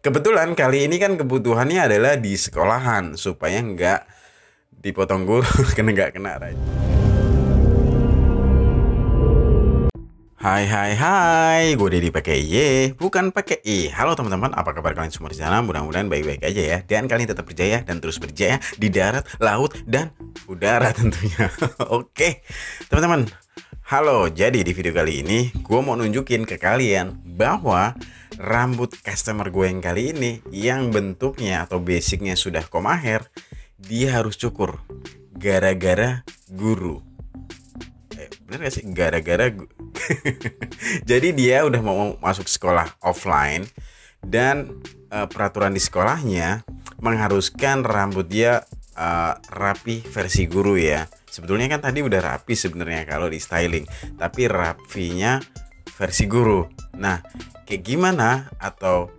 Kebetulan kali ini kan kebutuhannya adalah di sekolahan supaya nggak dipotong guru karena nggak kena rajin. Hai, gue Dedi pakai Y, bukan pakai I. Halo teman-teman, apa kabar kalian semua di sana? Mudah-mudahan baik-baik aja ya. Dan kalian tetap berjaya dan terus berjaya di darat, laut, dan udara tentunya. Oke, teman-teman. Halo, jadi di video kali ini gue mau nunjukin ke kalian bahwa rambut customer gue yang kali ini yang bentuknya atau basicnya sudah komaher, dia harus cukur gara-gara guru. Bener gak sih? Gara-gara jadi dia udah mau masuk sekolah offline dan peraturan di sekolahnya mengharuskan rambut dia rapi versi guru ya. Sebetulnya kan tadi udah rapi sebenarnya kalau di styling, tapi rapinya versi guru. Nah, kayak gimana atau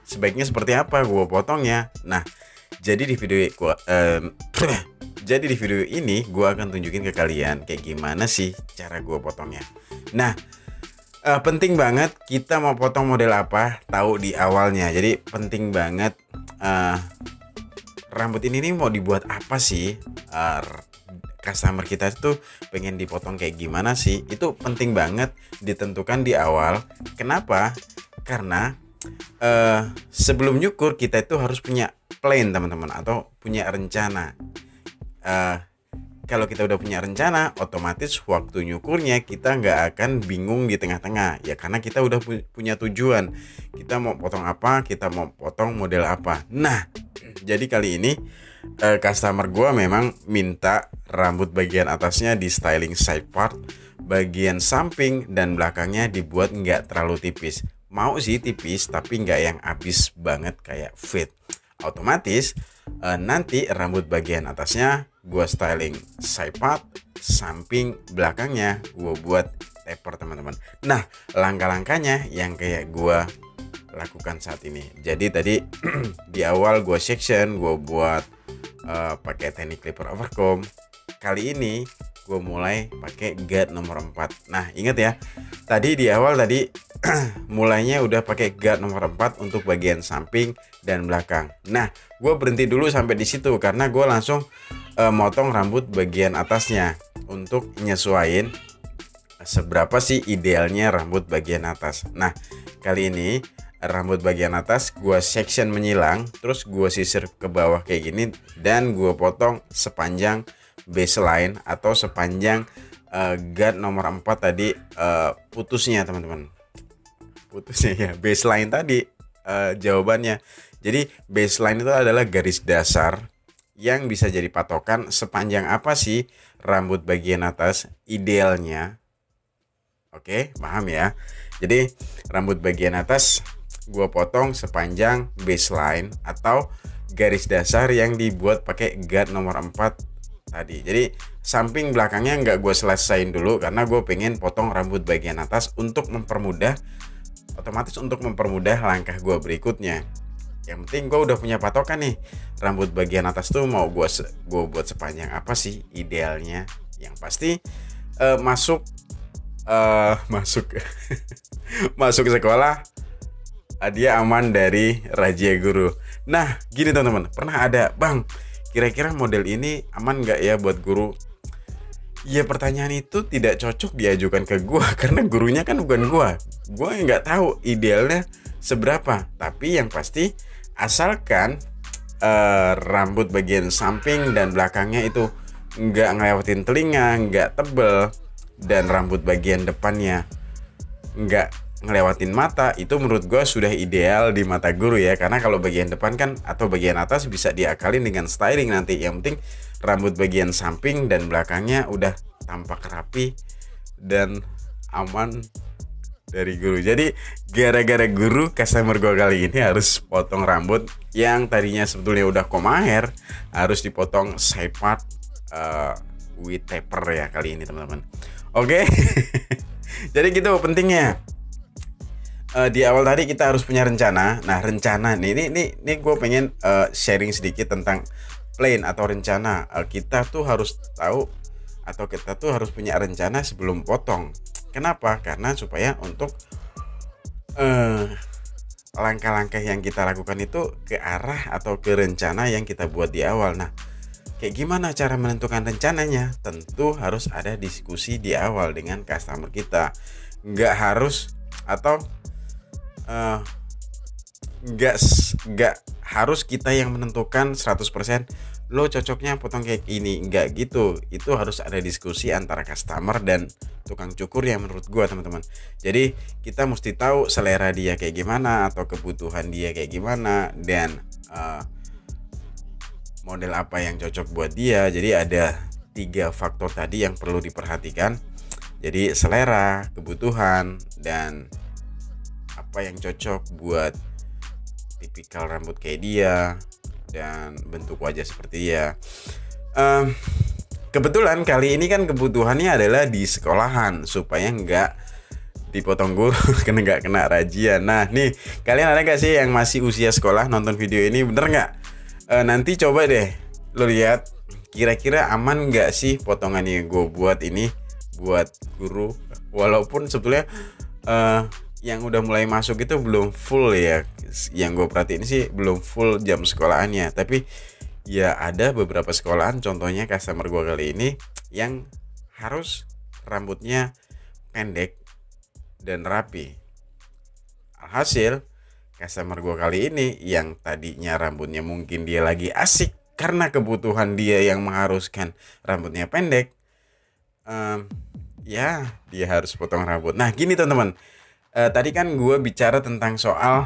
sebaiknya seperti apa gue potongnya? Nah, jadi di video ini gue akan tunjukin ke kalian kayak gimana sih cara gue potongnya. Nah, penting banget kita mau potong model apa tahu di awalnya. Jadi penting banget rambut ini nih mau dibuat apa sih, customer kita itu pengen dipotong kayak gimana sih, itu penting banget ditentukan di awal. Kenapa? Karena sebelum nyukur kita itu harus punya plan teman-teman, atau punya rencana. Kalau kita udah punya rencana, otomatis waktu nyukurnya kita nggak akan bingung di tengah-tengah ya, karena kita udah punya tujuan. Kita mau potong apa, kita mau potong model apa. Nah, jadi kali ini customer gue memang minta rambut bagian atasnya di styling side part, bagian samping dan belakangnya dibuat nggak terlalu tipis. Mau sih tipis tapi nggak yang abis banget kayak fade. Otomatis nanti rambut bagian atasnya gue styling side part, samping belakangnya gue buat taper teman-teman. Nah, langkah-langkahnya yang kayak gue lakukan saat ini. Jadi tadi di awal gue section, gue buat pakai teknik clipper overcomb. Kali ini gue mulai pakai guard nomor 4. Nah, ingat ya, tadi di awal tadi mulainya udah pakai guard nomor 4 untuk bagian samping dan belakang. Nah, gue berhenti dulu sampai di situ karena gue langsung motong rambut bagian atasnya untuk nyesuaiin seberapa sih idealnya rambut bagian atas. Nah, kali ini rambut bagian atas gue section menyilang, terus gue sisir ke bawah kayak gini, dan gue potong sepanjang baseline atau sepanjang guard nomor 4 tadi, putusnya teman-teman. Putusnya ya, baseline tadi jawabannya. Jadi baseline itu adalah garis dasar yang bisa jadi patokan sepanjang apa sih rambut bagian atas idealnya. Oke, paham ya? Jadi rambut bagian atas gue potong sepanjang baseline atau garis dasar yang dibuat pakai guard nomor 4 tadi. Jadi samping belakangnya nggak gue selesain dulu karena gue pengen potong rambut bagian atas untuk mempermudah, otomatis untuk mempermudah langkah gue berikutnya. Yang penting gue udah punya patokan nih, rambut bagian atas tuh mau gue buat sepanjang apa sih idealnya. Yang pasti masuk masuk sekolah dia aman dari razia guru. Nah, gini teman-teman, pernah ada, bang, kira-kira model ini aman nggak ya buat guru? Ya, pertanyaan itu tidak cocok diajukan ke gua karena gurunya kan bukan gua. Gua nggak tahu idealnya seberapa. Tapi yang pasti asalkan rambut bagian samping dan belakangnya itu nggak ngelewatin telinga, nggak tebel, dan rambut bagian depannya nggak ngelewatin mata, itu menurut gue sudah ideal di mata guru ya. Karena kalau bagian depan kan atau bagian atas bisa diakalin dengan styling nanti. Yang penting rambut bagian samping dan belakangnya udah tampak rapi dan aman dari guru. Jadi gara-gara guru, customer gue kali ini harus potong rambut yang tadinya sebetulnya udah komaher, harus dipotong side part with taper ya kali ini teman-teman. Oke. Jadi gitu pentingnya. Di awal tadi kita harus punya rencana. Nah, rencana ini gue pengen sharing sedikit tentang plan atau rencana. Kita tuh harus tahu atau kita tuh harus punya rencana sebelum potong. Kenapa? Karena supaya untuk langkah-langkah yang kita lakukan itu ke arah atau ke rencana yang kita buat di awal. Nah, kayak gimana cara menentukan rencananya? Tentu harus ada diskusi di awal dengan customer kita. Nggak harus atau nggak harus kita yang menentukan 100% lo cocoknya potong kayak ini, nggak gitu. Itu harus ada diskusi antara customer dan tukang cukur yang menurut gua, teman-teman. Jadi kita mesti tahu selera dia kayak gimana atau kebutuhan dia kayak gimana, dan model apa yang cocok buat dia. Jadi ada 3 faktor tadi yang perlu diperhatikan. Jadi selera, kebutuhan, dan apa yang cocok buat tipikal rambut kayak dia dan bentuk wajah seperti dia. Kebetulan kali ini kan kebutuhannya adalah di sekolahan supaya nggak dipotong guru, nggak kena razia. Nah nih, kalian ada nggak sih yang masih usia sekolah nonton video ini? Bener nggak? Nanti coba deh lo lihat kira-kira aman nggak sih potongan yang gue buat ini buat guru. Walaupun sebetulnya yang udah mulai masuk itu belum full ya. Yang gue perhatiin sih belum full jam sekolahannya. Tapi ya ada beberapa sekolahan, contohnya customer gue kali ini, yang harus rambutnya pendek dan rapi. Alhasil customer gue kali ini yang tadinya rambutnya mungkin dia lagi asik karena kebutuhan dia yang mengharuskan rambutnya pendek, ya dia harus potong rambut. Nah gini teman-teman, tadi kan gue bicara tentang soal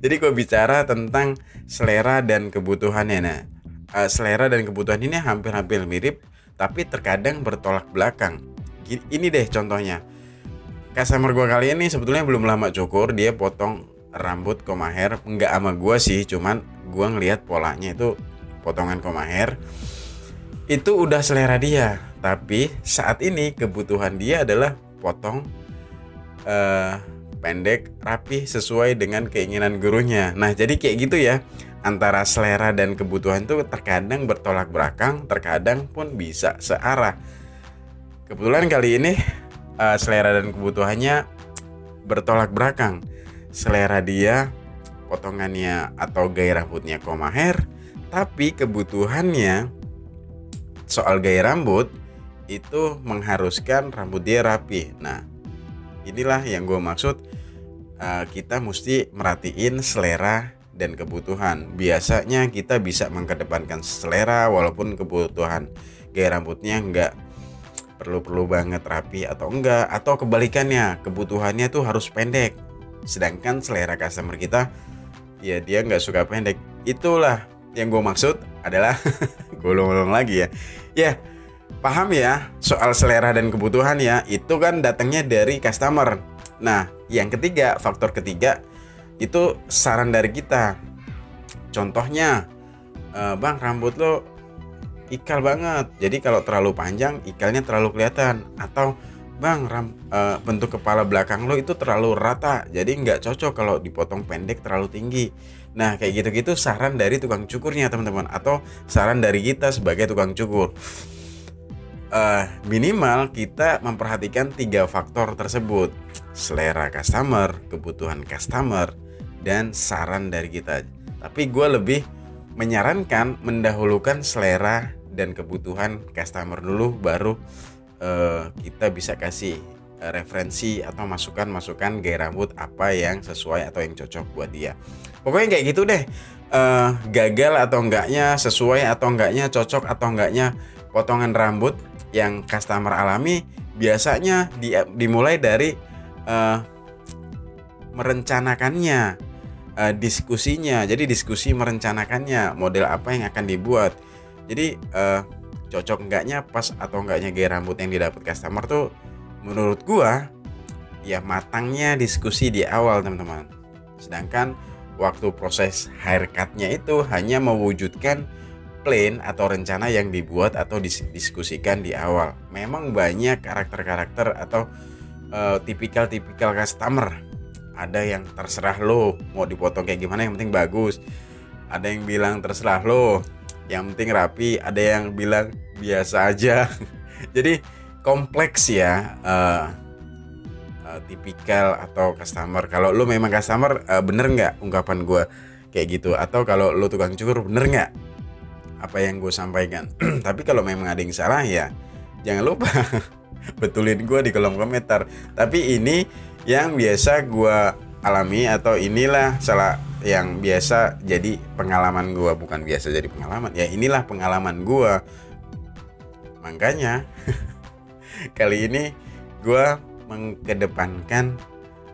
jadi gue bicara tentang selera dan kebutuhannya. Nah selera dan kebutuhan ini hampir-hampir mirip, tapi terkadang bertolak belakang. Ini deh contohnya, customer gue kali ini sebetulnya belum lama cukur. Dia potong rambut koma hair, nggak sama gue sih, cuman gue ngelihat polanya itu potongan koma hair itu udah selera dia. Tapi saat ini kebutuhan dia adalah potong pendek, rapi, sesuai dengan keinginan gurunya. Nah jadi kayak gitu ya, antara selera dan kebutuhan itu terkadang bertolak belakang, terkadang pun bisa searah. Kebetulan kali ini selera dan kebutuhannya bertolak belakang. Selera dia potongannya atau gaya rambutnya koma hair, tapi kebutuhannya soal gaya rambut itu mengharuskan rambut dia rapi. Nah inilah yang gue maksud, kita mesti merhatiin selera dan kebutuhan. Biasanya kita bisa mengedepankan selera walaupun kebutuhan gaya rambutnya nggak perlu banget rapi atau enggak, atau kebalikannya, kebutuhannya tuh harus pendek sedangkan selera customer kita ya dia nggak suka pendek. Itulah yang gue maksud adalah golong-golong lagi ya paham ya soal selera dan kebutuhan ya, itu kan datangnya dari customer. Nah yang ketiga, faktor ketiga itu saran dari kita. Contohnya, bang rambut lo ikal banget, jadi kalau terlalu panjang ikalnya terlalu kelihatan. Atau bang bentuk kepala belakang lo itu terlalu rata, jadi nggak cocok kalau dipotong pendek terlalu tinggi. Nah kayak gitu-gitu saran dari tukang cukurnya teman-teman, atau saran dari kita sebagai tukang cukur. Minimal kita memperhatikan 3 faktor tersebut: selera customer, kebutuhan customer, dan saran dari kita. Tapi gue lebih menyarankan mendahulukan selera dan kebutuhan customer dulu, baru kita bisa kasih referensi atau masukan gaya rambut apa yang sesuai atau yang cocok buat dia. Pokoknya kayak gitu deh. Gagal atau enggaknya, sesuai atau enggaknya, cocok atau enggaknya potongan rambut yang customer alami biasanya dimulai dari merencanakannya, diskusinya. Jadi diskusi merencanakannya, model apa yang akan dibuat. Jadi cocok enggaknya, pas atau enggaknya gaya rambut yang didapat customer tuh menurut gua ya matangnya diskusi di awal teman-teman. Sedangkan waktu proses haircutnya itu hanya mewujudkan plan atau rencana yang dibuat atau diskusikan di awal. Memang banyak karakter-karakter atau tipikal customer. Ada yang terserah lo mau dipotong kayak gimana, yang penting bagus. Ada yang bilang terserah lo, yang penting rapi. Ada yang bilang biasa aja. Jadi kompleks ya tipikal atau customer. Kalau lu memang customer, bener nggak ungkapan gue kayak gitu? Atau kalau lu tukang cukur, bener nggak apa yang gue sampaikan? Tapi kalau memang ada yang salah ya jangan lupa betulin gue di kolom komentar. Tapi ini yang biasa gue alami, atau inilah salah yang biasa jadi pengalaman gue. Bukan biasa jadi pengalaman, ya inilah pengalaman gue. Makanya kali ini gue mengedepankan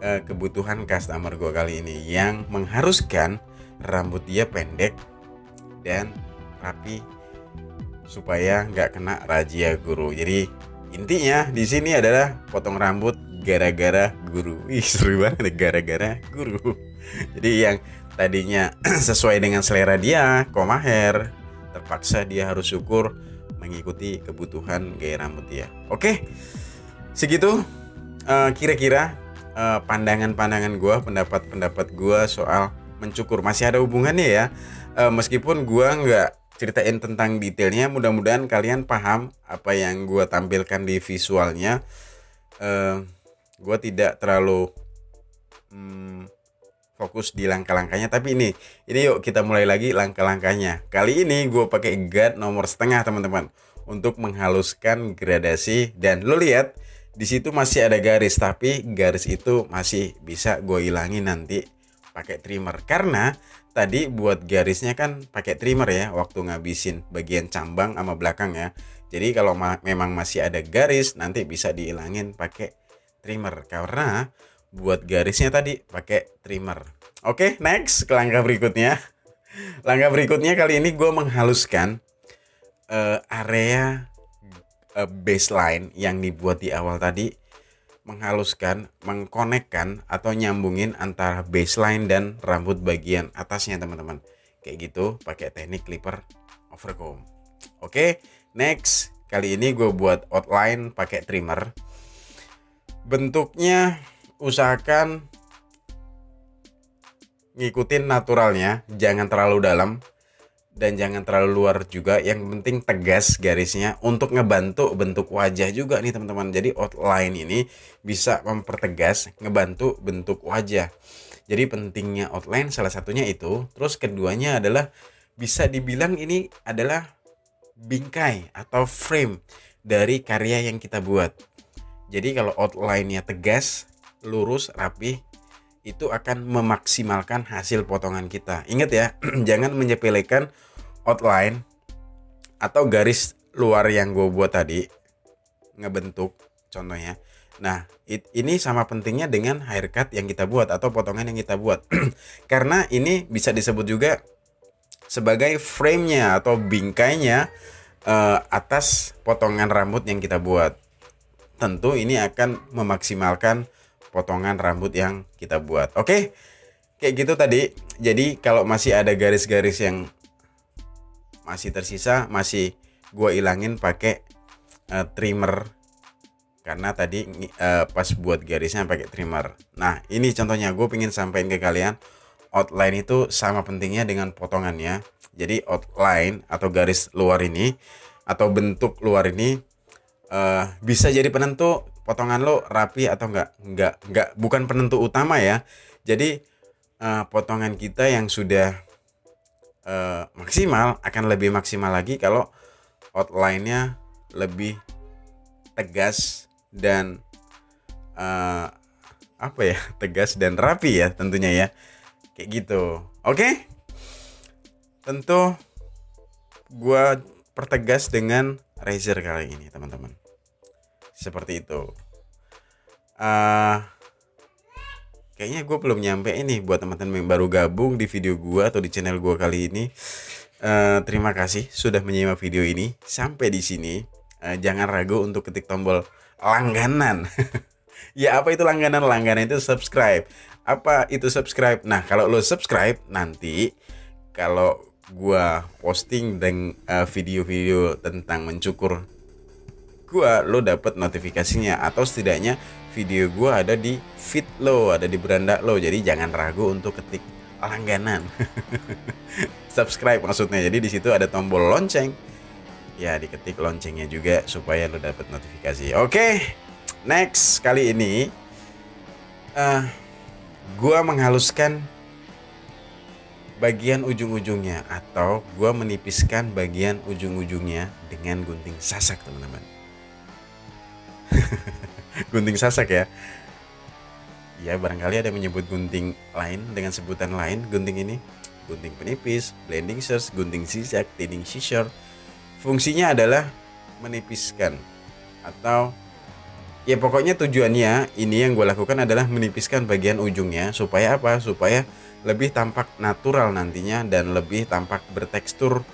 kebutuhan customer gue kali ini, yang mengharuskan rambut dia pendek dan rapi supaya nggak kena razia guru. Jadi intinya di sini adalah potong rambut gara-gara guru. Ih, seru banget, gara-gara guru. Jadi yang tadinya sesuai dengan selera dia, koma hair, terpaksa dia harus syukur mengikuti kebutuhan gaya rambut dia. Oke, segitu kira-kira pandangan-pandangan gue, pendapat-pendapat gue soal mencukur. Masih ada hubungannya ya, meskipun gue nggak ceritain tentang detailnya. Mudah-mudahan kalian paham apa yang gue tampilkan di visualnya. Gue tidak terlalu fokus di langkah-langkahnya, tapi ini yuk kita mulai lagi langkah-langkahnya. Kali ini gue pakai guard nomor setengah teman-teman untuk menghaluskan gradasi. Dan lo lihat di situ masih ada garis, tapi garis itu masih bisa gue hilangin nanti pakai trimmer. Karena tadi buat garisnya kan pakai trimmer ya, waktu ngabisin bagian cambang sama belakang ya. Jadi kalau memang masih ada garis, nanti bisa dihilangin pakai trimmer, karena buat garisnya tadi pakai trimmer. Oke, next ke langkah berikutnya. Langkah berikutnya kali ini gue menghaluskan area baseline yang dibuat di awal tadi. Menghaluskan, mengkonekkan atau nyambungin antara baseline dan rambut bagian atasnya teman-teman. Kayak gitu pakai teknik clipper overcomb. Oke, next. Kali ini gue buat outline pakai trimmer. Bentuknya usahakan ngikutin naturalnya, jangan terlalu dalam dan jangan terlalu luar juga. Yang penting tegas garisnya untuk ngebantu bentuk wajah juga nih teman-teman. Jadi outline ini bisa mempertegas, ngebantu bentuk wajah. Jadi pentingnya outline salah satunya itu. Terus keduanya adalah bisa dibilang ini adalah bingkai atau frame dari karya yang kita buat. Jadi kalau outline-nya tegas, lurus, rapi, itu akan memaksimalkan hasil potongan kita. Ingat ya, jangan menyepelekan outline atau garis luar yang gue buat tadi ngebentuk contohnya. Nah ini sama pentingnya dengan haircut yang kita buat atau potongan yang kita buat. Karena ini bisa disebut juga sebagai frame-nya atau bingkainya atas potongan rambut yang kita buat. Tentu ini akan memaksimalkan potongan rambut yang kita buat. Oke, kayak gitu tadi. Jadi kalau masih ada garis-garis yang masih tersisa, masih gue ilangin pakai trimmer. Karena tadi pas buat garisnya pakai trimmer. Nah ini contohnya, gue pengen sampaikan ke kalian, outline itu sama pentingnya dengan potongannya. Jadi outline atau garis luar ini atau bentuk luar ini bisa jadi penentu potongan lo rapi atau enggak, bukan penentu utama ya. Jadi potongan kita yang sudah maksimal akan lebih maksimal lagi kalau outline-nya lebih tegas dan tegas dan rapi ya tentunya ya, kayak gitu. Oke, tentu gua pertegas dengan razor kali ini teman-teman. Seperti itu. Kayaknya gue belum nyampe ini buat teman-teman yang baru gabung di video gue atau di channel gue kali ini. Terima kasih sudah menyimak video ini sampai di sini. Jangan ragu untuk ketik tombol langganan. Ya apa itu langganan? Langganan itu subscribe. Apa itu subscribe? Nah kalau lo subscribe nanti kalau gue posting dan video-video tentang mencukur gua, lo dapat notifikasinya, atau setidaknya video gua ada di feed lo, ada di beranda lo. Jadi jangan ragu untuk ketik langganan. Subscribe maksudnya. Jadi di situ ada tombol lonceng. Ya diketik loncengnya juga supaya lo dapat notifikasi. Oke, next kali ini eh gua menghaluskan bagian ujung-ujungnya atau gua menipiskan bagian ujung-ujungnya dengan gunting sasak, teman-teman. Gunting sasak ya. Ya, barangkali ada yang menyebut gunting lain dengan sebutan lain. Gunting ini gunting penipis, blending scissors, gunting zigzag, thinning scissors. Fungsinya adalah menipiskan atau ya pokoknya tujuannya ini yang gue lakukan adalah menipiskan bagian ujungnya supaya apa? Supaya lebih tampak natural nantinya dan lebih tampak bertekstur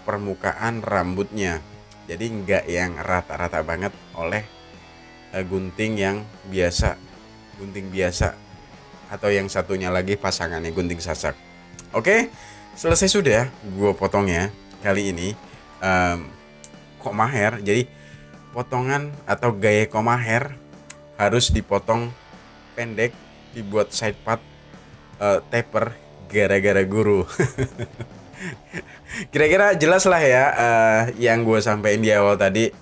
permukaan rambutnya. Jadi nggak yang rata-rata banget oleh gunting yang biasa, gunting biasa atau yang satunya lagi pasangannya gunting sasak. Oke, selesai sudah gue potongnya kali ini. Koma hair, jadi potongan atau gaya koma hair harus dipotong pendek, dibuat side part taper gara-gara guru. Kira-kira jelas lah ya yang gue sampaikan di awal tadi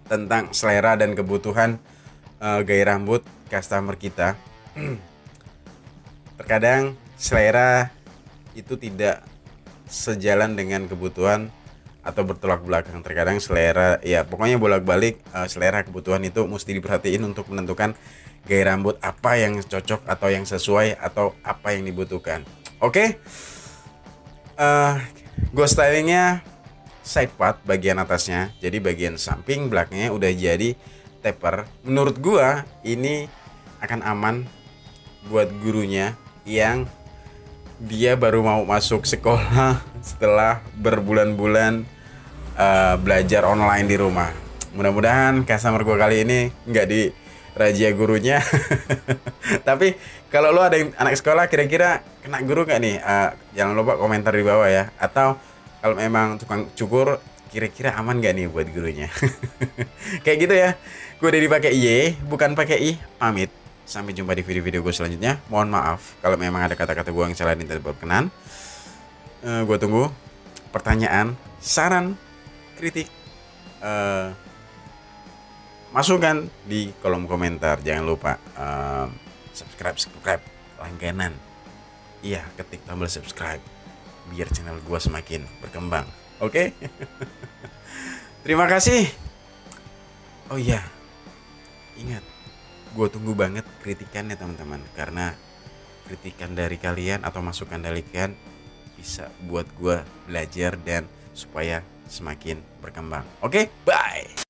tentang selera dan kebutuhan gaya rambut customer kita. Terkadang selera itu tidak sejalan dengan kebutuhan atau bertolak belakang. Terkadang selera ya pokoknya bolak-balik selera kebutuhan itu mesti diperhatiin untuk menentukan gaya rambut apa yang cocok atau yang sesuai atau apa yang dibutuhkan. Oke. Gue stylingnya side part bagian atasnya, jadi bagian samping belakangnya udah jadi taper. Menurut gue ini akan aman buat gurunya yang dia baru mau masuk sekolah setelah berbulan-bulan belajar online di rumah. Mudah-mudahan customer gue kali ini nggak di razia gurunya. Tapi kalau lo ada anak sekolah kira-kira kena guru nggak nih? Jangan lupa komentar di bawah ya. Atau kalau memang tukang cukur kira-kira aman nggak nih buat gurunya? Kayak gitu ya. Gue udah dipakai Y bukan pakai I. Pamit. Sampai jumpa di video-video gue selanjutnya. Mohon maaf kalau memang ada kata-kata gue yang salah dan tidak berkenan. Gue tunggu pertanyaan, saran, kritik, masukan di kolom komentar. Jangan lupa subscribe langganan. Iya, ketik tombol subscribe biar channel gue semakin berkembang. Oke? Terima kasih. Oh iya, ingat, gue tunggu banget kritikannya teman-teman, karena kritikan dari kalian atau masukan dari kalian bisa buat gue belajar dan supaya semakin berkembang. Oke, bye.